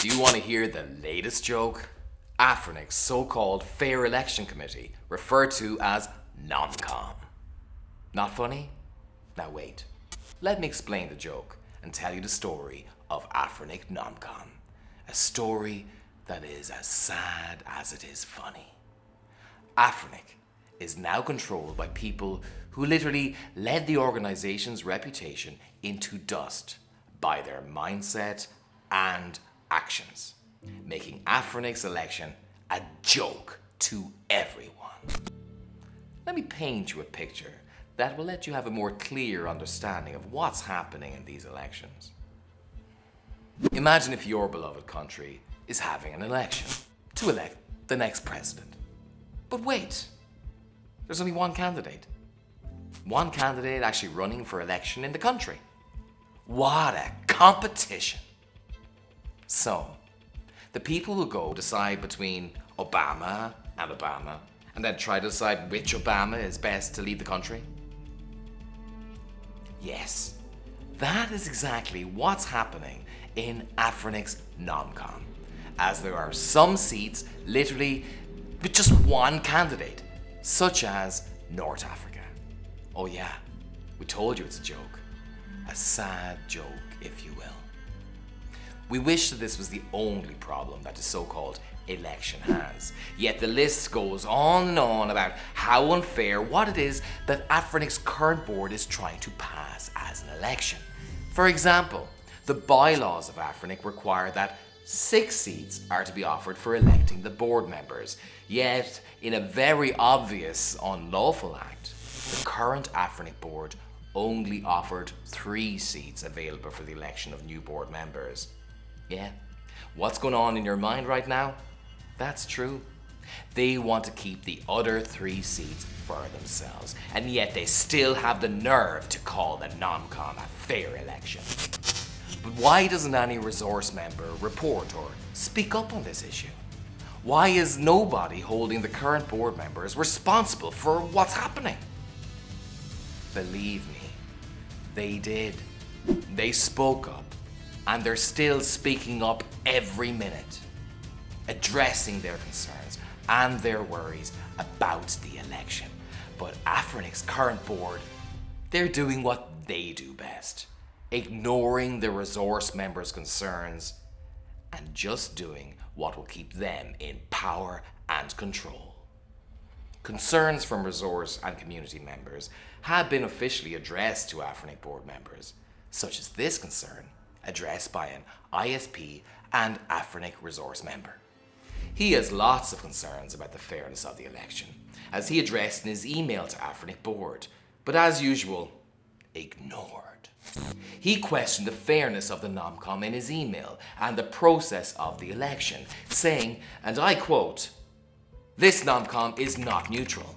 Do you want to hear the latest joke? Afrinic's so-called Fair Election Committee, referred to as NomCom. Not funny? Now wait. Let me explain the joke and tell you the story of Afrinic NomCom. A story that is as sad as it is funny. Afrinic is now controlled by people who literally led the organization's reputation into dust by their mindset and actions, making Afrinic's election a joke to everyone. Let me paint you a picture that will let you have a more clear understanding of what's happening in these elections. Imagine if your beloved country is having an election to elect the next president. But wait, there's only one candidate. One candidate actually running for election in the country. What a competition! So, the people who go decide between Obama and then try to decide which Obama is best to lead the country? Yes, that is exactly what's happening in Afrinic's NomCom, as there are some seats literally with just one candidate, such as North Africa. Oh yeah, we told you it's a joke. A sad joke, if you will. We wish that this was the only problem that the so-called election has. Yet the list goes on and on about how unfair what it is that Afrinic's current board is trying to pass as an election. For example, the bylaws of Afrinic require that 6 seats are to be offered for electing the board members. Yet, in a very obvious unlawful act, the current Afrinic board only offered 3 seats available for the election of new board members. Yeah, what's going on in your mind right now? That's true. They want to keep the other 3 seats for themselves, and yet they still have the nerve to call the NomCom a fair election. But why doesn't any resource member report or speak up on this issue? Why is nobody holding the current board members responsible for what's happening? Believe me, they did. They spoke up, and they're still speaking up every minute, addressing their concerns and their worries about the election. But Afrinic's current board, they're doing what they do best, ignoring the resource members' concerns and just doing what will keep them in power and control. Concerns from resource and community members have been officially addressed to Afrinic board members, such as this concern addressed by an ISP and Afrinic resource member. He has lots of concerns about the fairness of the election, as he addressed in his email to Afrinic board, but as usual, ignored. He questioned the fairness of the NomCom in his email and the process of the election, saying, and I quote, "This NomCom is not neutral.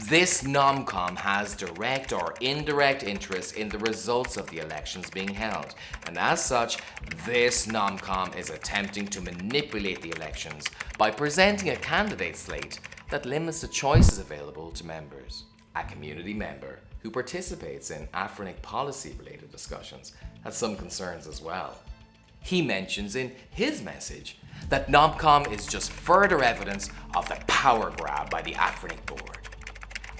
This NomCom has direct or indirect interest in the results of the elections being held, and as such, this NomCom is attempting to manipulate the elections by presenting a candidate slate that limits the choices available to members." A community member who participates in Afrinic policy-related discussions has some concerns as well. He mentions in his message that NomCom is just further evidence of the power grab by the Afrinic board,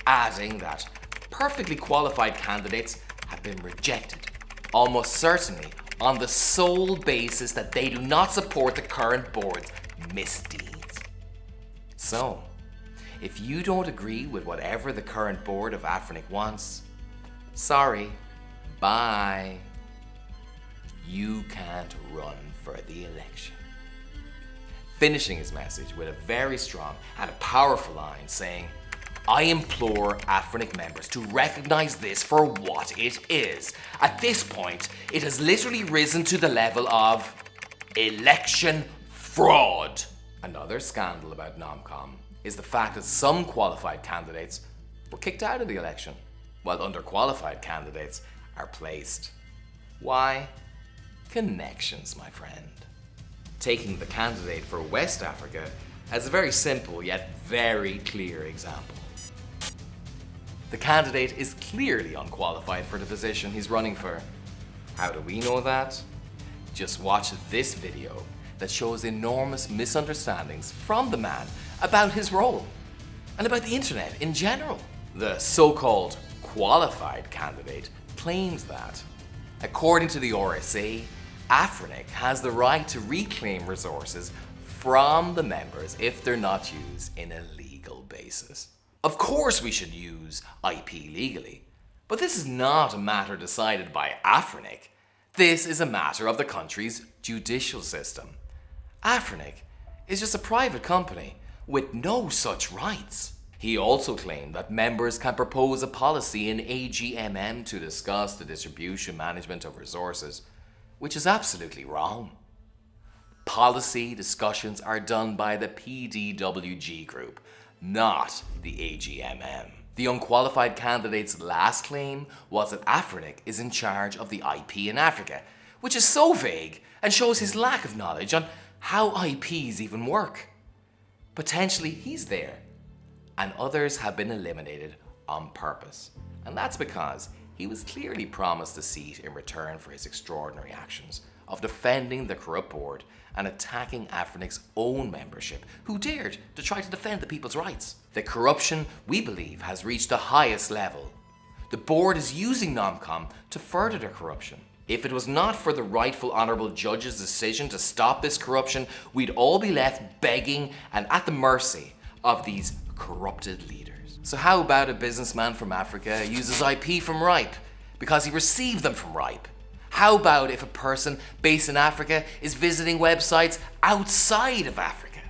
adding that perfectly qualified candidates have been rejected, almost certainly on the sole basis that they do not support the current board's misdeeds. So, if you don't agree with whatever the current board of Afrinic wants, sorry, bye. You can't run for the election. Finishing his message with a very strong and a powerful line saying, I implore Afrinic members to recognize this for what it is. At this point, it has literally risen to the level of election fraud. Another scandal about NomCom is the fact that some qualified candidates were kicked out of the election, while underqualified candidates are placed. Why? Connections, my friend. Taking the candidate for West Africa as a very simple yet very clear example. The candidate is clearly unqualified for the position he's running for. How do we know that? Just watch this video that shows enormous misunderstandings from the man about his role and about the internet in general. The so-called qualified candidate claims that, according to the RSA, Afrinic has the right to reclaim resources from the members if they're not used in a legal basis. Of course we should use IP legally, but this is not a matter decided by Afrinic. This is a matter of the country's judicial system. Afrinic is just a private company with no such rights. He also claimed that members can propose a policy in AGMM to discuss the distribution management of resources, which is absolutely wrong. Policy discussions are done by the PDWG group, not the AGMM. The unqualified candidate's last claim was that Afrinic is in charge of the IP in Africa, which is so vague and shows his lack of knowledge on how IPs even work. Potentially he's there, and others have been eliminated on purpose. And that's because he was clearly promised a seat in return for his extraordinary actions of defending the corrupt board and attacking Afrinic's own membership, who dared to try to defend the people's rights. The corruption, we believe, has reached the highest level. The board is using NomCom to further their corruption. If it was not for the rightful honourable judge's decision to stop this corruption, we'd all be left begging and at the mercy of these corrupted leaders. So how about a businessman from Africa uses IP from RIPE because he received them from RIPE? How about if a person based in Africa is visiting websites outside of Africa?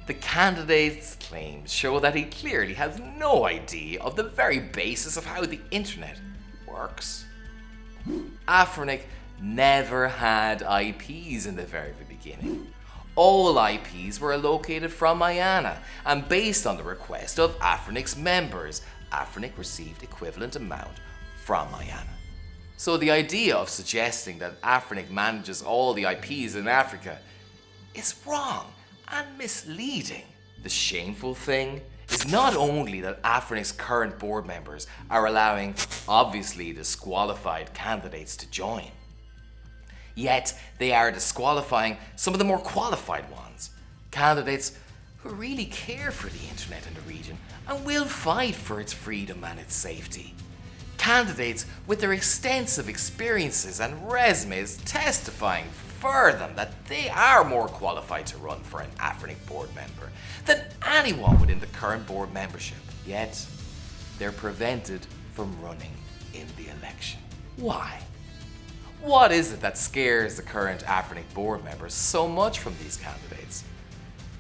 The candidate's claims show that he clearly has no idea of the very basis of how the internet works. Afrinic never had IPs in the very beginning. All IPs were allocated from Mayana, and based on the request of Afrinic's members, Afrinic received equivalent amount from Mayana. So the idea of suggesting that Afrinic manages all the IPs in Africa is wrong and misleading. The shameful thing is not only that Afrinic's current board members are allowing obviously disqualified candidates to join, yet they are disqualifying some of the more qualified ones, candidates who really care for the internet in the region and will fight for its freedom and its safety. Candidates with their extensive experiences and resumes testifying for them that they are more qualified to run for an Afrinic board member than anyone within the current board membership. Yet, they're prevented from running in the election. Why? What is it that scares the current Afrinic board members so much from these candidates?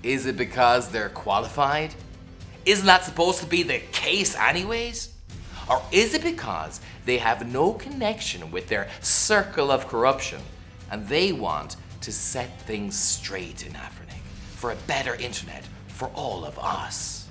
Is it because they're qualified? Isn't that supposed to be the case anyways? Or is it because they have no connection with their circle of corruption and they want to set things straight in Afrinic for a better internet for all of us?